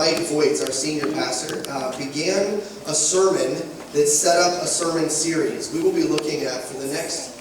Mike Voigt, our senior pastor, began a sermon that set up a sermon series. We will be looking at for the next,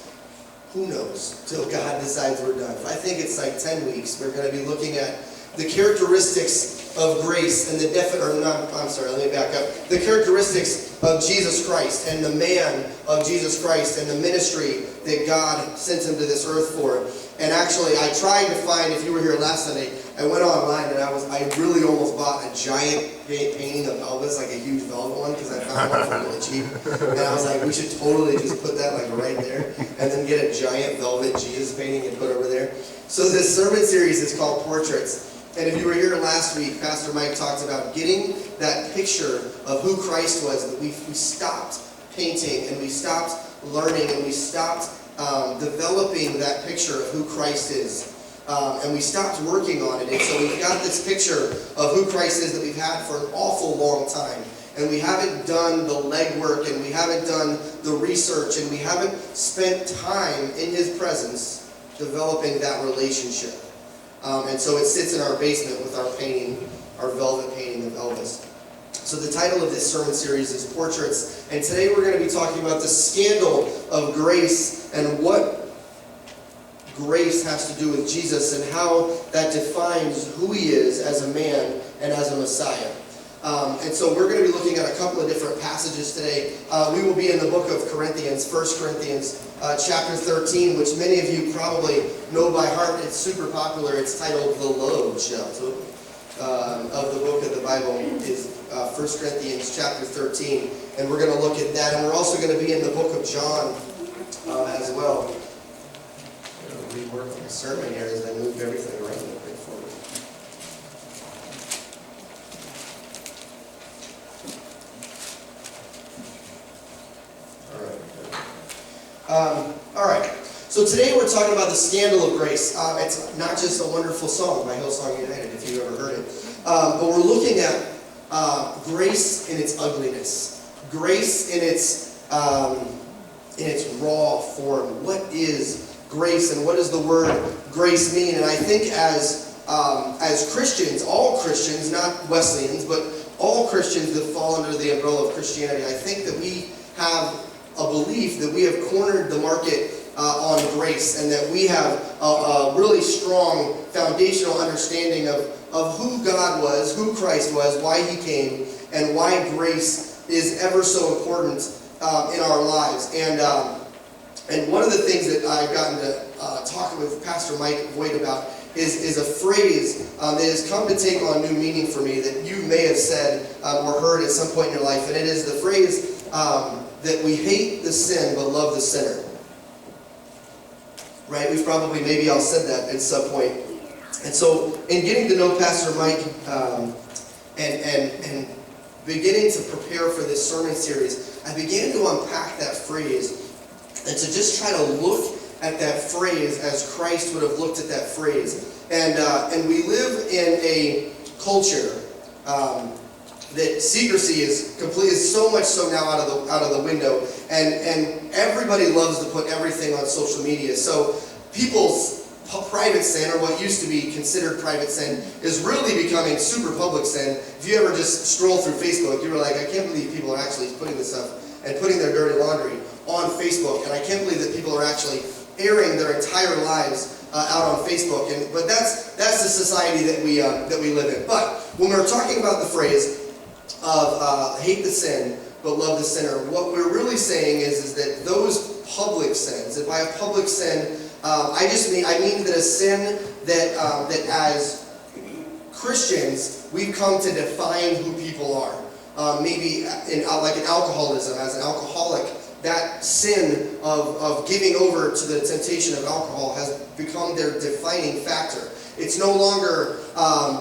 who knows, till God decides we're done. I think it's like 10 weeks. We're going to be looking at the characteristics of grace and the let me back up. The characteristics of Jesus Christ and the man of Jesus Christ and the ministry that God sent him to this earth for. And actually, I tried to find, if you were here last Sunday, I went online and I really almost bought a giant painting of Elvis, like a huge velvet one, because I found one for really cheap. And I was like, we should totally just put that like right there, and then get a giant velvet Jesus painting and put over there. So this sermon series is called Portraits. And if you were here last week, Pastor Mike talked about getting that picture of who Christ was, that we stopped painting and we stopped learning and we stopped developing that picture of who Christ is. And we stopped working on it. And so we've got this picture of who Christ is that we've had for an awful long time. And we haven't done the legwork and we haven't done the research and we haven't spent time in his presence developing that relationship. And so it sits in our basement with our painting, our velvet painting of Elvis. So the title of this sermon series is Portraits, and today we're going to be talking about the scandal of grace and what grace has to do with Jesus and how that defines who he is as a man and as a Messiah. And so we're going to be looking at a couple of different passages today. We will be in the book of Corinthians, 1 Corinthians chapter 13, which many of you probably know by heart. It's super popular. It's titled The Love Chapter of the book of the Bible is 1 Corinthians chapter 13. And we're going to look at that. And we're also going to be in the book of John as well. I'm going to rework my sermon here as I move everything around a bit forward. All right. So today we're talking about the scandal of grace. It's not just a wonderful song by Hillsong United, if you've ever heard it. But we're looking at grace in its ugliness, grace in its raw form. What is grace, and what does the word grace mean? And I think as Christians, all Christians, not Wesleyans, but all Christians that fall under the umbrella of Christianity, I think that we have a belief that we have cornered the market on grace, and that we have a really strong foundational understanding of who God was, who Christ was, why he came, and why grace is ever so important in our lives. And one of the things that I've gotten to talk with Pastor Mike Voigt about is a phrase that has come to take on new meaning for me that you may have said or heard at some point in your life, and it is the phrase that we hate the sin but love the sinner. Right? We've probably, maybe all said that at some point. And so, in getting to know Pastor Mike and beginning to prepare for this sermon series, I began to unpack that phrase and to just try to look at that phrase as Christ would have looked at that phrase. And we live in a culture that secrecy is so much so now out of the window, and everybody loves to put everything on social media. So people's private sin, or what used to be considered private sin, is really becoming super public sin. If you ever just stroll through Facebook, you were like, I can't believe people are actually putting this stuff and putting their dirty laundry on Facebook, and I can't believe that people are actually airing their entire lives out on Facebook. But that's the society that we live in. But when we're talking about the phrase of hate the sin but love the sinner, what we're really saying is that those public sins, and by a public sin, I mean that a sin that as Christians we've come to define who people are. Maybe like in alcoholism, as an alcoholic, that sin of giving over to the temptation of alcohol has become their defining factor. It's no longer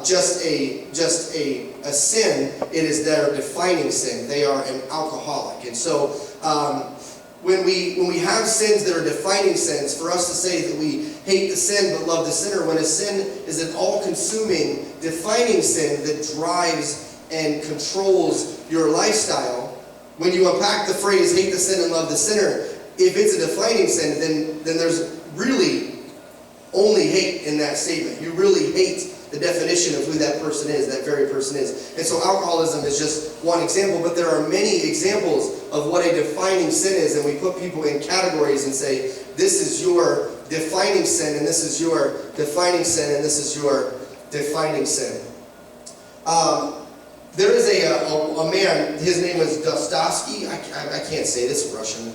just a sin. It is their defining sin. They are an alcoholic. And so when we have sins that are defining sins, for us to say that we hate the sin but love the sinner, when a sin is an all-consuming, defining sin that drives and controls your lifestyle, when you unpack the phrase hate the sin and love the sinner, if it's a defining sin, then there's really only hate in that statement. You really hate the definition of who that person is, that very person is. And so alcoholism is just one example, but there are many examples of what a defining sin is, and we put people in categories and say, this is your defining sin, and this is your defining sin, and this is your defining sin. There is a man, his name is Dostoevsky. I can't say this Russian.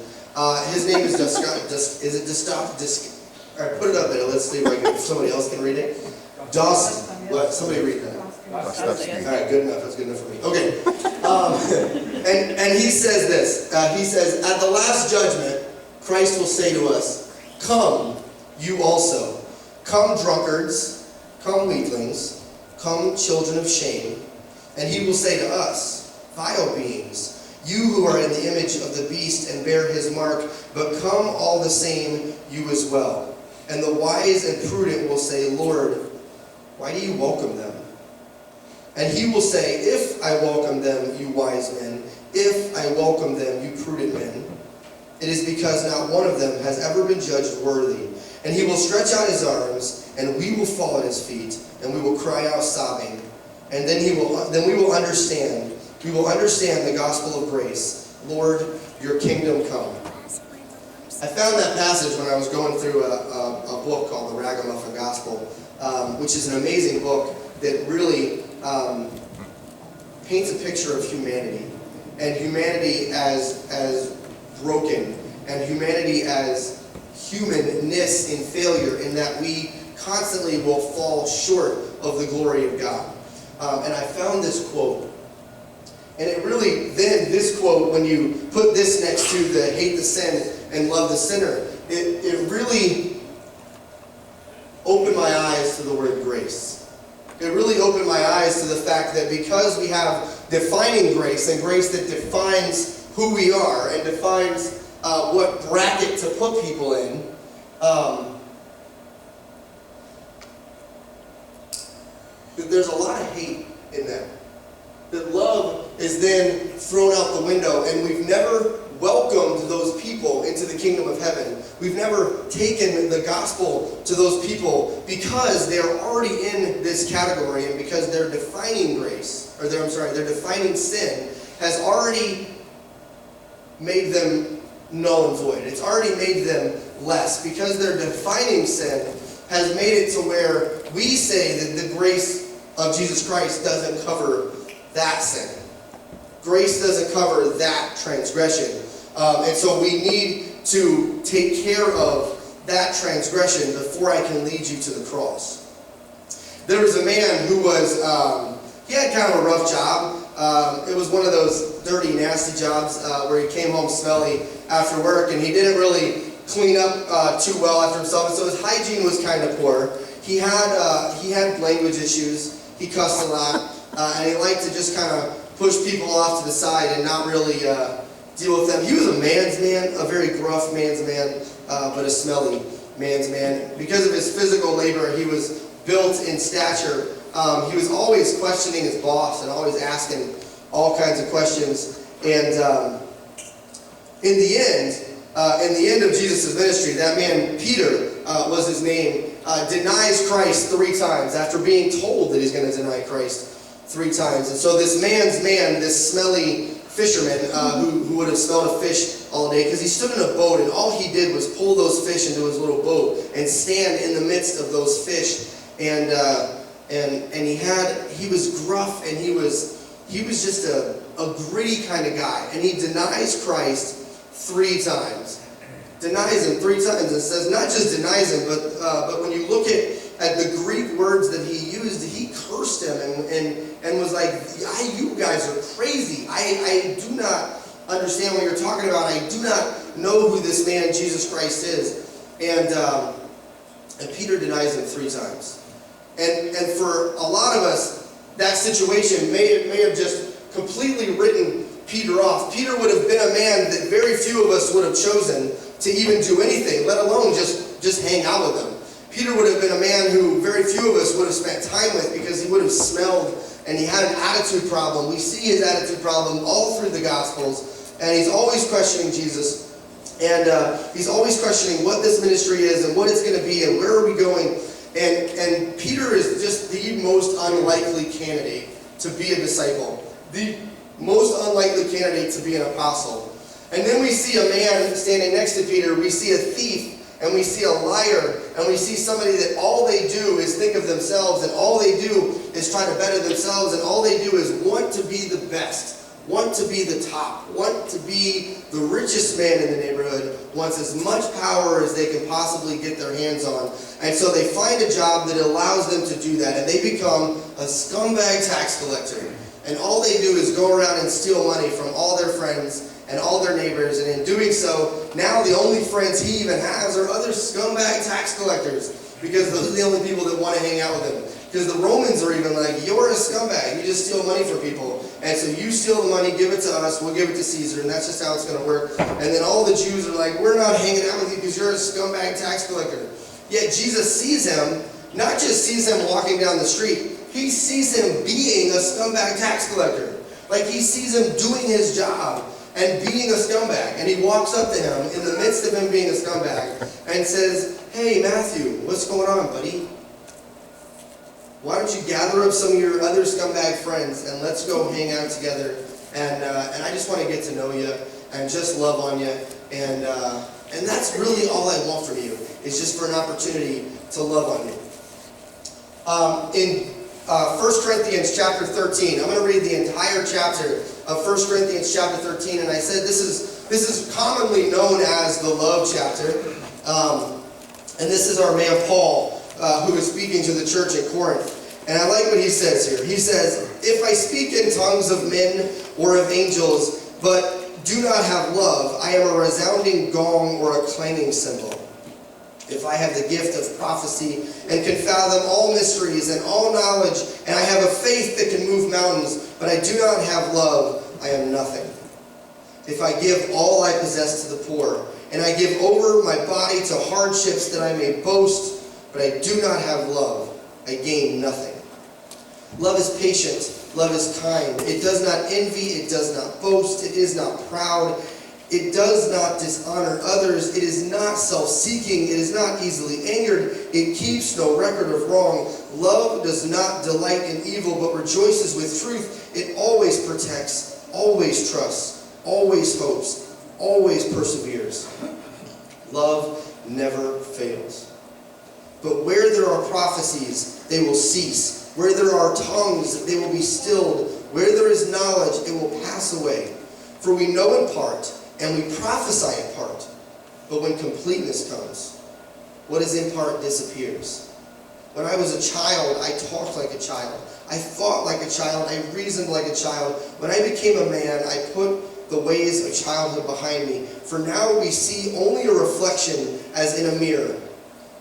His name is Dostoevsky. Is it Dostoevsky? All right, put it up there. Let's see if somebody else can read it. What? Somebody read that. Dostoevsky. All right, good enough. That's good enough for me. Okay. And he says this. He says, at the last judgment, Christ will say to us, come, you also. Come, drunkards. Come, weaklings. Come, children of shame. And he will say to us, vile beings, you who are in the image of the beast and bear his mark, but come all the same, you as well. And the wise and prudent will say, Lord, why do you welcome them? And he will say, if I welcome them, you wise men, if I welcome them, you prudent men, it is because not one of them has ever been judged worthy. And he will stretch out his arms, and we will fall at his feet, and we will cry out sobbing. And then we will understand. We will understand the gospel of grace. Lord, your kingdom come. I found that passage when I was going through a book called The Ragamuffin Gospel, which is an amazing book that really paints a picture of humanity. And humanity as broken. And humanity as humanness in failure, in that we constantly will fall short of the glory of God. And I found this quote. And it really, then this quote, when you put this next to the hate the sin and love the sinner, it really opened my eyes to the word grace. It really opened my eyes to the fact that because we have defining grace, and grace that defines who we are and defines what bracket to put people in, there's a lot of hate in that. That love is then thrown out the window, and we've never welcomed those people into the kingdom of heaven. We've never taken the gospel to those people because they're already in this category, and because their defining grace, or their defining sin has already made them null and void. It's already made them less, because their defining sin has made it to where we say that the grace of Jesus Christ doesn't cover that sin. Grace doesn't cover that transgression. And so we need to take care of that transgression before I can lead you to the cross. There was a man who was, he had kind of a rough job. It was one of those dirty, nasty jobs where he came home smelly after work, and he didn't really clean up too well after himself, and so his hygiene was kind of poor. He had language issues. He cussed a lot, and he liked to just kind of push people off to the side and not really deal with them. He was a man's man, a very gruff man's man, but a smelly man's man. Because of his physical labor, he was built in stature. He was always questioning his boss and always asking all kinds of questions. And in the end of Jesus' ministry, that man, Peter was his name, denies Christ 3 times after being told that he's going to deny Christ 3 times. And so this man's man, this smelly fisherman who would have smelled a fish all day, because he stood in a boat and all he did was pull those fish into his little boat and stand in the midst of those fish. And he was gruff, and he was just a gritty kind of guy. And he denies Christ 3 times. Denies him 3 times. It says not just denies him, but when you look at the Greek words that he used, he cursed him and was like, you guys are crazy. I do not understand what you're talking about. I do not know who this man Jesus Christ is. And Peter denies him 3 times. And for a lot of us, that situation may have just completely written Peter off. Peter would have been a man that very few of us would have chosen to even do anything, let alone just hang out with him. Peter would have been a man who very few of us would have spent time with, because he would have smelled, and he had an attitude problem. We see his attitude problem all through the Gospels, and he's always questioning Jesus, and he's always questioning what this ministry is and what it's going to be and where are we going. And Peter is just the most unlikely candidate to be a disciple. The most unlikely candidate to be an apostle. And then we see a man standing next to Peter. We see a thief, and we see a liar, and we see somebody that all they do is think of themselves, and all they do is try to better themselves, and all they do is want to be the best, want to be the top, want to be the richest man in the neighborhood, wants as much power as they can possibly get their hands on. And so they find a job that allows them to do that, and they become a scumbag tax collector. And all they do is go around and steal money from all their friends and all their neighbors, and in doing so, now the only friends he even has are other scumbag tax collectors, because those are the only people that want to hang out with him. Because the Romans are even like, you're a scumbag, you just steal money from people, and so you steal the money, give it to us, we'll give it to Caesar, and that's just how it's going to work. And then all the Jews are like, we're not hanging out with you because you're a scumbag tax collector. Yet Jesus sees him, not just sees him walking down the street, he sees him being a scumbag tax collector. Like he sees him doing his job and being a scumbag. And he walks up to him in the midst of him being a scumbag and says, hey Matthew, what's going on, buddy? Why don't you gather up some of your other scumbag friends and let's go hang out together. And I just want to get to know you and just love on you. And that's really all I want from you, is just for an opportunity to love on you. In 1 Corinthians chapter 13, I'm going to read the entire chapter of 1 Corinthians chapter 13, and I said this is commonly known as the love chapter, and this is our man Paul, who is speaking to the church at Corinth. And I like what he says here. He says, if I speak in tongues of men or of angels, but do not have love, I am a resounding gong or a clanging cymbal. If I have the gift of prophecy and can fathom all mysteries and all knowledge, and I have a faith that can move mountains, but I do not have love, I am nothing. If I give all I possess to the poor, and I give over my body to hardships that I may boast, but I do not have love, I gain nothing. Love is patient, love is kind. It does not envy, it does not boast, it is not proud. It does not dishonor others. It is not self-seeking. It is not easily angered. It keeps no record of wrong. Love does not delight in evil, but rejoices with truth. It always protects, always trusts, always hopes, always perseveres. Love never fails. But where there are prophecies, they will cease. Where there are tongues, they will be stilled. Where there is knowledge, it will pass away. For we know in part, and we prophesy in part, but when completeness comes, what is in part disappears. When I was a child, I talked like a child. I thought like a child. I reasoned like a child. When I became a man, I put the ways of childhood behind me. For now we see only a reflection as in a mirror.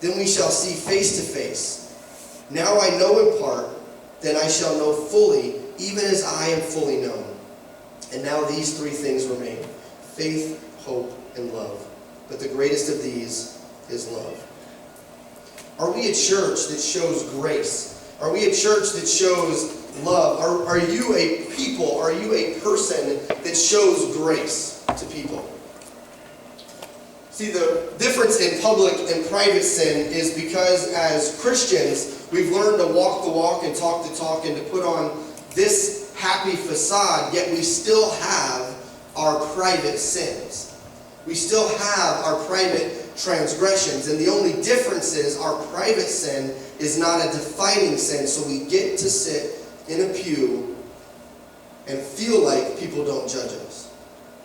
Then we shall see face to face. Now I know in part, then I shall know fully, even as I am fully known. And now these three things remain: faith, hope, and love. But the greatest of these is love. Are we a church that shows grace? Are we a church that shows love? Are you a people, are you a person that shows grace to people? See, the difference in public and private sin is because as Christians, we've learned to walk the walk and talk the talk and to put on this happy facade, yet we still have our private sins. We still have our private transgressions, and the only difference is our private sin is not a defining sin, so we get to sit in a pew and feel like people don't judge us.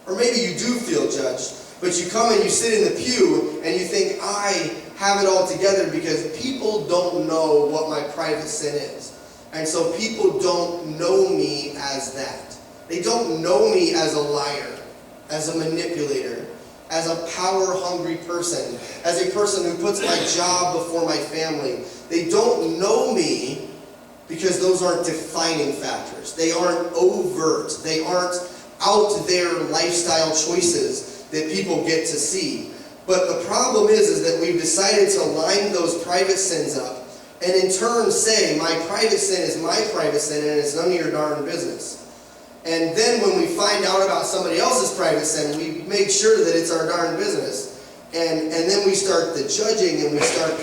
Or maybe you do feel judged, but you come and you sit in the pew and you think, I have it all together because people don't know what my private sin is. And so people don't know me as that. They don't know me as a liar, as a manipulator, as a power-hungry person, as a person who puts my job before my family. They don't know me because those aren't defining factors. They aren't overt. They aren't out there lifestyle choices that people get to see. But the problem is that we've decided to line those private sins up and in turn say, my private sin is my private sin and it's none of your darn business. And then when we find out about somebody else's private sin, we make sure that it's our darn business. And then we start the judging and we start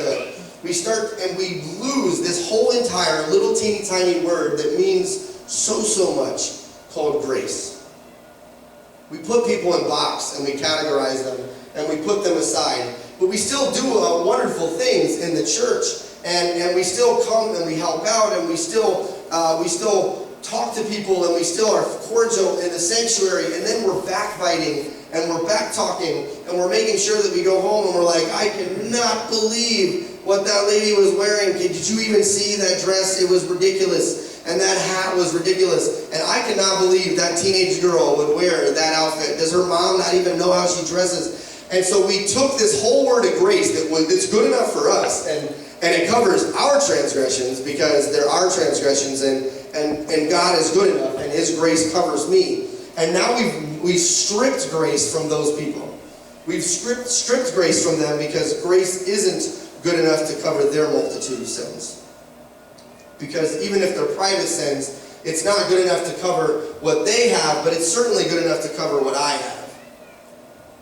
we start and we lose this whole entire little teeny tiny word that means so much, called grace. We put people in box and we categorize them and we put them aside, but we still do wonderful things in the church, and we still come and we help out, and we still talk to people, and we still are cordial in the sanctuary, and then we're backbiting and we're back talking and we're making sure that we go home and we're like, I cannot believe what that lady was wearing. Did you even see that dress? It was ridiculous. And that hat was ridiculous. And I cannot believe that teenage girl would wear that outfit. Does her mom not even know how she dresses? And so we took this whole word of grace that's good enough for us, and it covers our transgressions because they're our transgressions, and God is good enough, and His grace covers me. And now we've stripped grace from those people. We've stripped grace from them because grace isn't good enough to cover their multitude of sins. Because even if they're private sins, it's not good enough to cover what they have, but it's certainly good enough to cover what I have.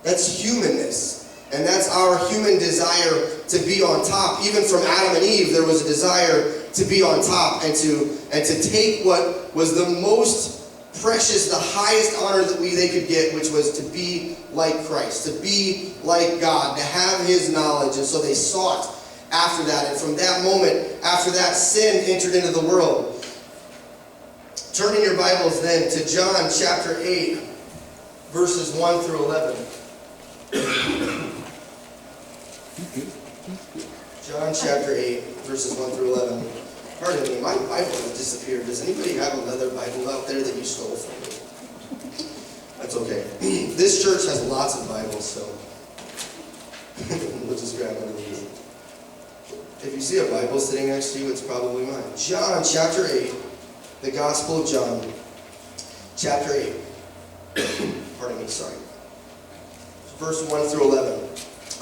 That's humanness. And that's our human desire to be on top. Even from Adam and Eve, there was a desire to be on top and to take what was the most precious, the highest honor that they could get, which was to be like Christ, to be like God, to have His knowledge. And so they sought after that. And from that moment, after that, sin entered into the world. Turn in your Bibles then to John chapter 8, verses 1 through 11. John chapter 8, verses 1 through 11. Pardon me, my Bible has disappeared. Does anybody have another Bible out there that you stole from me? That's okay. This church has lots of Bibles, so we'll just grab one of these. If you see a Bible sitting next to you, it's probably mine. John chapter 8, the Gospel of John, chapter 8. Pardon me, sorry. Verse 1 through 11.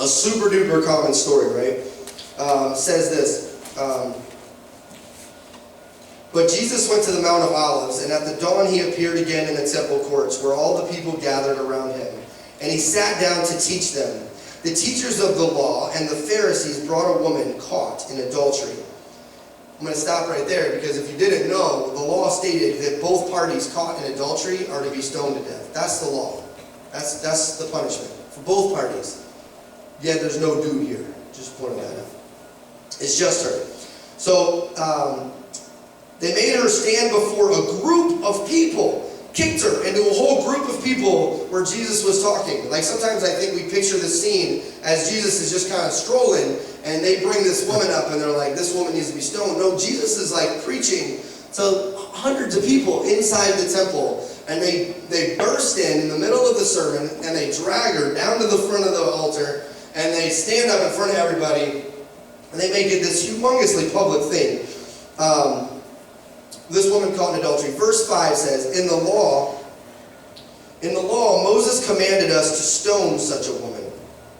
A super duper common story, right? Says this. But Jesus went to the Mount of Olives, and at the dawn He appeared again in the temple courts, where all the people gathered around Him. And He sat down to teach them. The teachers of the law and the Pharisees brought a woman caught in adultery. I'm going to stop right there, because if you didn't know, the law stated that both parties caught in adultery are to be stoned to death. That's the law. That's the punishment for both parties. Yet there's no dude here. Just pointing that out. It's just her. So they made her stand before a group of people, kicked her into a whole group of people where Jesus was talking. Like sometimes I think we picture the scene as Jesus is just kind of strolling, and they bring this woman up and they're like, this woman needs to be stoned. No, Jesus is like preaching to hundreds of people inside the temple, and they burst in the middle of the sermon, and they drag her down to the front of the altar, and they stand up in front of everybody, and they make it this humongously public thing. This woman caught in adultery. Verse 5 says, In the law, Moses commanded us to stone such a woman.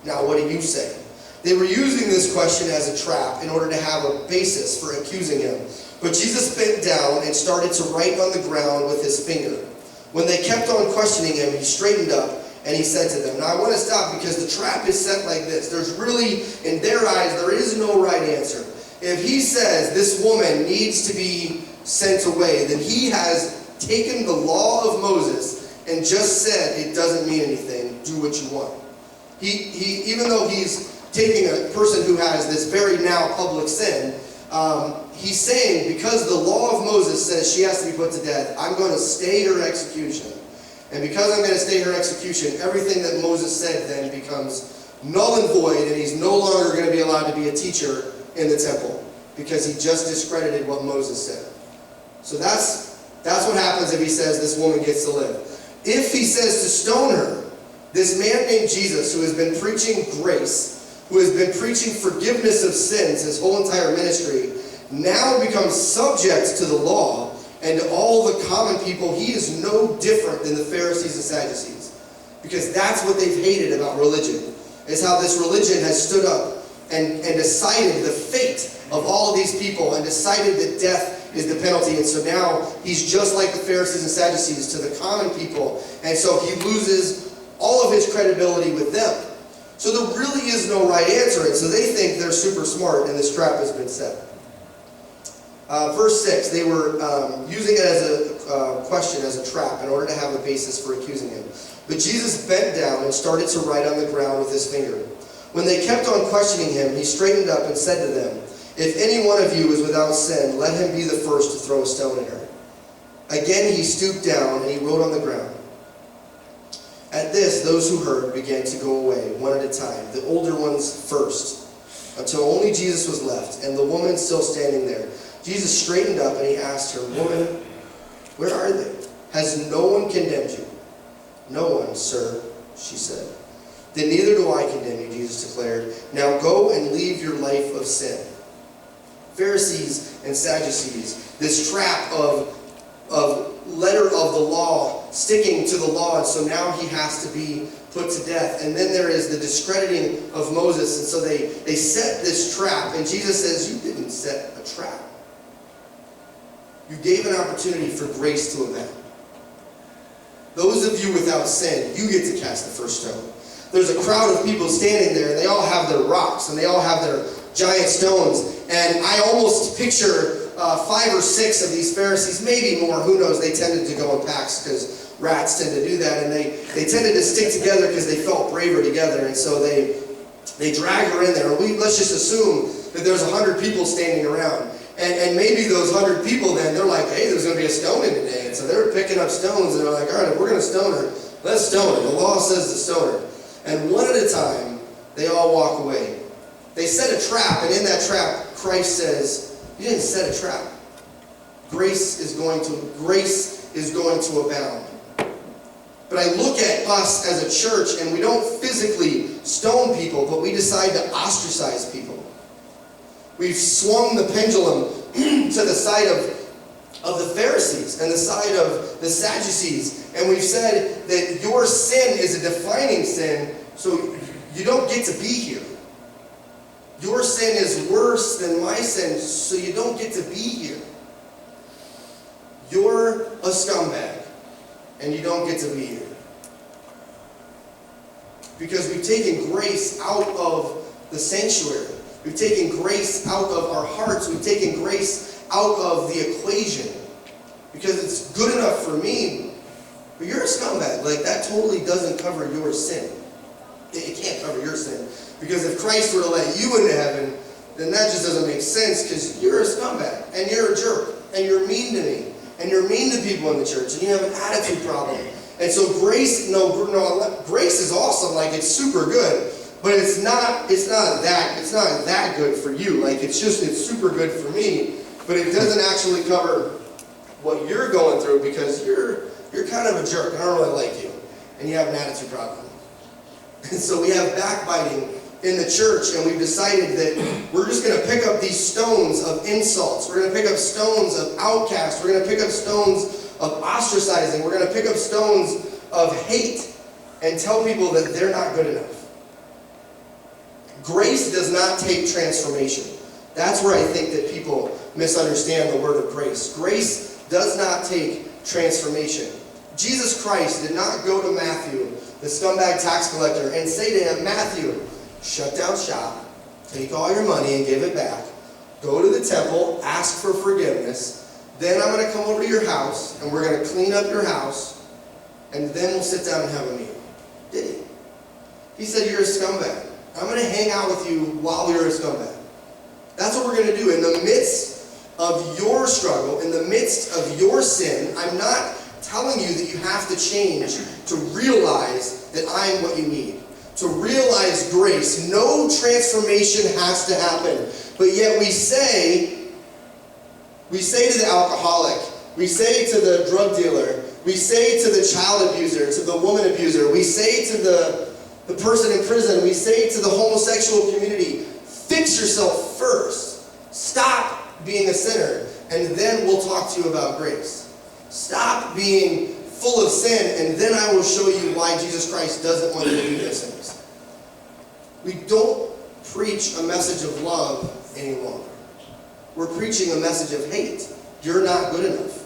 Now, what do you say? They were using this question as a trap in order to have a basis for accusing Him. But Jesus bent down and started to write on the ground with His finger. When they kept on questioning Him, He straightened up and He said to them, Now I want to stop, because the trap is set like this. There's really, in their eyes, there is no right answer. If He says this woman needs to be sent away, then He has taken the law of Moses and just said it doesn't mean anything. Do what you want. He even though He's taking a person who has this very now public sin, He's saying, because the law of Moses says she has to be put to death, I'm going to stay her execution. And because I'm going to stay her execution, everything that Moses said then becomes null and void, and he's no longer going to be allowed to be a teacher in the temple, because he just discredited what Moses said. So that's what happens if he says this woman gets to live. If he says to stone her, this man named Jesus, who has been preaching grace, who has been preaching forgiveness of sins his whole entire ministry, now becomes subject to the law and to all the common people. He is no different than the Pharisees and Sadducees, because that's what they've hated about religion, is how this religion has stood up and decided the fate of all of these people and decided that death is the penalty. And so now he's just like the Pharisees and Sadducees to the common people, and so he loses all of his credibility with them. So there really is no right answer, and so they think they're super smart and this trap has been set. Verse 6, they were using it as a question, as a trap, in order to have a basis for accusing him. But Jesus bent down and started to write on the ground with his finger. When they kept on questioning him, he straightened up and said to them, "If any one of you is without sin, let him be the first to throw a stone at her." Again he stooped down and he wrote on the ground. At this, those who heard began to go away, one at a time, the older ones first, until only Jesus was left, and the woman still standing there. Jesus straightened up and he asked her, "Woman, where are they? Has no one condemned you?" "No one, sir," she said. "Then neither do I condemn you," Jesus declared. "Now go and leave your life of sin." Pharisees and Sadducees, this trap of letter of the law, sticking to the law, and so now he has to be put to death. And then there is the discrediting of Moses, and so they set this trap, and Jesus says, "You didn't set a trap. You gave an opportunity for grace to abound. Those of you without sin, you get to cast the first stone." There's a crowd of people standing there, and they all have their rocks, and they all have their giant stones. And I almost picture 5 or 6 of these Pharisees, maybe more, who knows. They tended to go in packs because rats tend to do that. And they tended to stick together because they felt braver together. And so they drag her in there. Let's just assume that there's 100 people standing around. And maybe those 100 people then, they're like, "Hey, there's going to be a stoning today." And so they're picking up stones, and they're like, "All right, if we're going to stone her, let's stone her. The law says to stone her." And one at a time, they all walk away. They set a trap, and in that trap, Christ says, "You didn't set a trap. Grace is going to abound." But I look at us as a church, and we don't physically stone people, but we decide to ostracize people. We've swung the pendulum to the side of the Pharisees and the side of the Sadducees, and we've said that your sin is a defining sin, so you don't get to be here. Your sin is worse than my sin, so you don't get to be here. You're a scumbag, and you don't get to be here. Because we've taken grace out of the sanctuary. We've taken grace out of our hearts. We've taken grace out of the equation. Because it's good enough for me, but you're a scumbag. Like, that totally doesn't cover your sin. It can't cover your sin. Because if Christ were to let you into heaven, then that just doesn't make sense, because you're a scumbag, and you're a jerk, and you're mean to me, and you're mean to people in the church, and you have an attitude problem. And so grace is awesome, like, it's super good, but it's not that good for you. Like, it's super good for me, but it doesn't actually cover what you're going through, because you're kind of a jerk, and I don't really like you, and you have an attitude problem. And so we have backbiting in the church, and we've decided that we're just going to pick up these stones of insults. We're going to pick up stones of outcasts. We're going to pick up stones of ostracizing. We're going to pick up stones of hate and tell people that they're not good enough. Grace does not take transformation. That's where I think that people misunderstand the word of grace. Grace does not take transformation. Jesus Christ did not go to Matthew, the scumbag tax collector, and say to him, "Matthew, shut down shop, take all your money and give it back, go to the temple, ask for forgiveness, then I'm going to come over to your house, and we're going to clean up your house, and then we'll sit down and have a meal." Did he? He said, "You're a scumbag. I'm going to hang out with you while you're a scumbag." That's what we're going to do. In the midst of your struggle, in the midst of your sin, I'm not telling you that you have to change to realize that I'm what you need. To realize grace. No transformation has to happen. But yet we say to the alcoholic, we say to the drug dealer, we say to the child abuser, to the woman abuser, we say to the person in prison, we say to the homosexual community, fix yourself first. Stop being a sinner, and then we'll talk to you about grace. Stop being full of sin, and then I will show you why Jesus Christ doesn't want you to do those things. We don't preach a message of love any longer. We're preaching a message of hate. You're not good enough.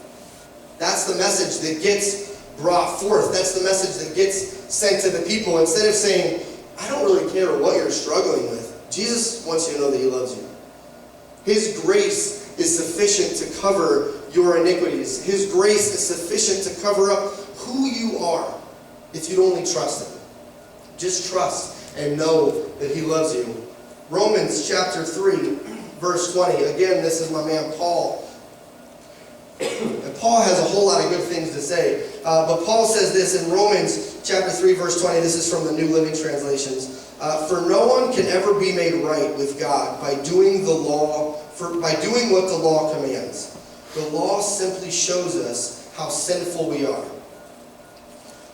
That's the message that gets brought forth. That's the message that gets sent to the people. Instead of saying, I don't really care what you're struggling with. Jesus wants you to know that he loves you. His grace is sufficient to cover your iniquities. His grace is sufficient to cover up who you are if you'd only trust him. Just trust and know that he loves you. Romans chapter 3, verse 20. Again, this is my man Paul. And Paul has a whole lot of good things to say. But Paul says this in Romans chapter 3, verse 20. This is from the New Living Translations. For no one can ever be made right with God by doing what the law commands. The law simply shows us how sinful we are.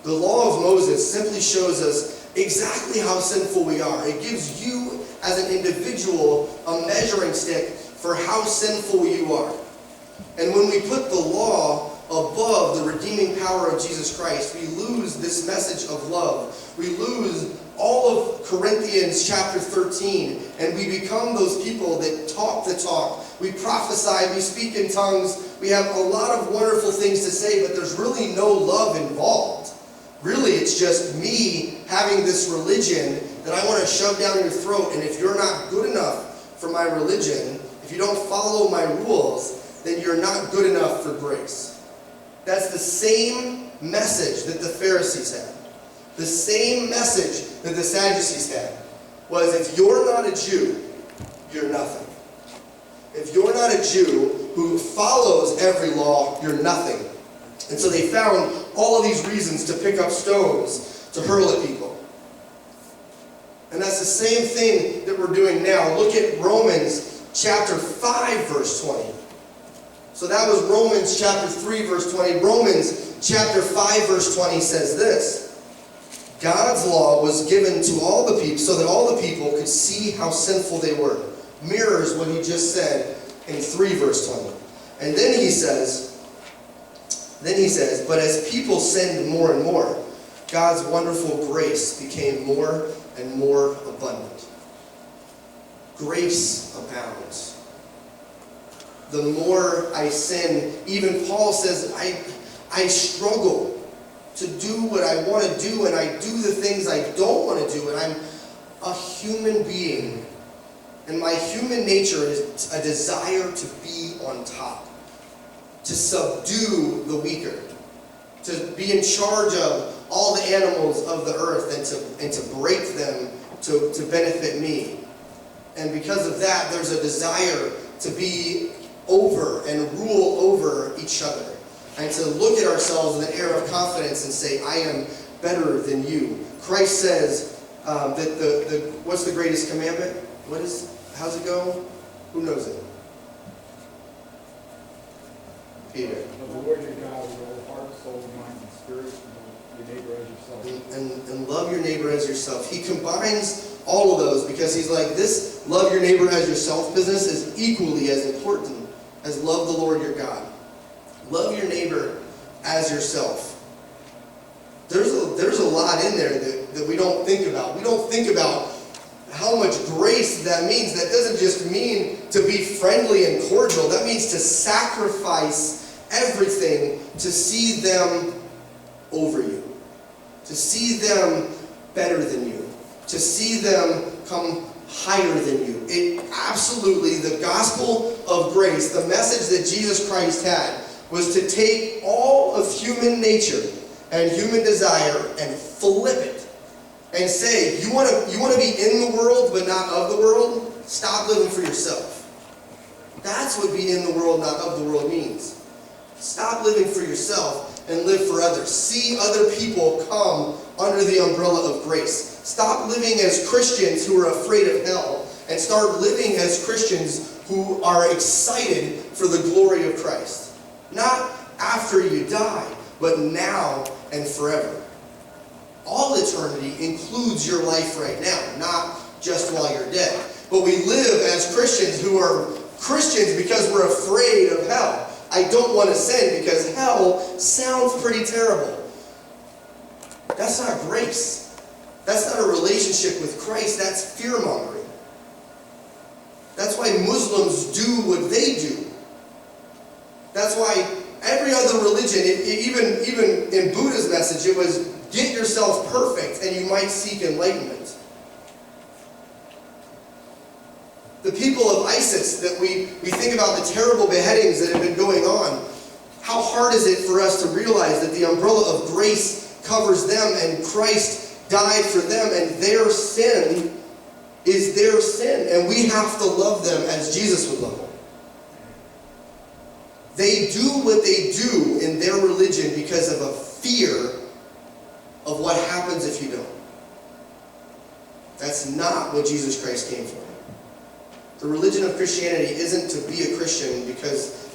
The law of Moses simply shows us exactly how sinful we are. It gives you, as an individual, a measuring stick for how sinful you are. And when we put the law above the redeeming power of Jesus Christ, we lose this message of love. We lose all of Corinthians chapter 13, and we become those people that talk the talk. We prophesy, we speak in tongues, we have a lot of wonderful things to say, but there's really no love involved. Really, it's just me having this religion that I want to shove down your throat, and if you're not good enough for my religion, if you don't follow my rules, then you're not good enough for grace. That's the same message that the Pharisees had. The same message that the Sadducees had was, if you're not a Jew, you're nothing. If you're not a Jew who follows every law, you're nothing. And so they found all of these reasons to pick up stones to hurl at people. And that's the same thing that we're doing now. Look at Romans chapter 5, verse 20. So that was Romans chapter 3, verse 20. Romans chapter 5, verse 20 says this. God's law was given to all the people so that all the people could see how sinful they were. Mirrors what he just said in 3, verse 20. And then he says, but as people sinned more and more, God's wonderful grace became more and more abundant. Grace abounds. The more I sin, even Paul says, I struggle to do what I want to do, and I do the things I don't want to do, and I'm a human being. And my human nature is a desire to be on top, to subdue the weaker, to be in charge of all the animals of the earth, and to break them to benefit me. And because of that, there's a desire to be over and rule over each other, and to look at ourselves with an air of confidence and say, I am better than you. Christ says that what's the greatest commandment? How's it go? Who knows it? Peter. Love the Lord your God with all heart, soul, mind, and spirit, and your neighbor as yourself. And love your neighbor as yourself. He combines all of those because he's like, this love your neighbor as yourself business is equally as important as love the Lord your God. Love your neighbor as yourself. There's a lot in there that we don't think about. We don't think about how much grace that means. That doesn't just mean to be friendly and cordial. That means to sacrifice everything to see them over you, to see them better than you, to see them come higher than you. It absolutely, the gospel of grace, the message that Jesus Christ had, was to take all of human nature and human desire and flip it and say, you want to be in the world but not of the world? Stop living for yourself. That's what being in the world, not of the world means. Stop living for yourself and live for others. See other people come under the umbrella of grace. Stop living as Christians who are afraid of hell and start living as Christians who are excited for the glory of Christ. Not after you die, but now and forever. All eternity includes your life right now, not just while you're dead. But we live as Christians who are Christians because we're afraid of hell. I don't want to sin because hell sounds pretty terrible. That's not grace. That's not a relationship with Christ. That's fear-mongering. That's why Muslims do what they do. That's why every other religion, even in Buddha's message, it was get yourself perfect and you might seek enlightenment. The people of ISIS that we think about the terrible beheadings that have been going on. How hard is it for us to realize that the umbrella of grace covers them and Christ died for them and their sin is their sin and we have to love them as Jesus would love them. They do what they do in their religion because of a fear of what happens if you don't. That's not what Jesus Christ came for. The religion of Christianity isn't to be a Christian because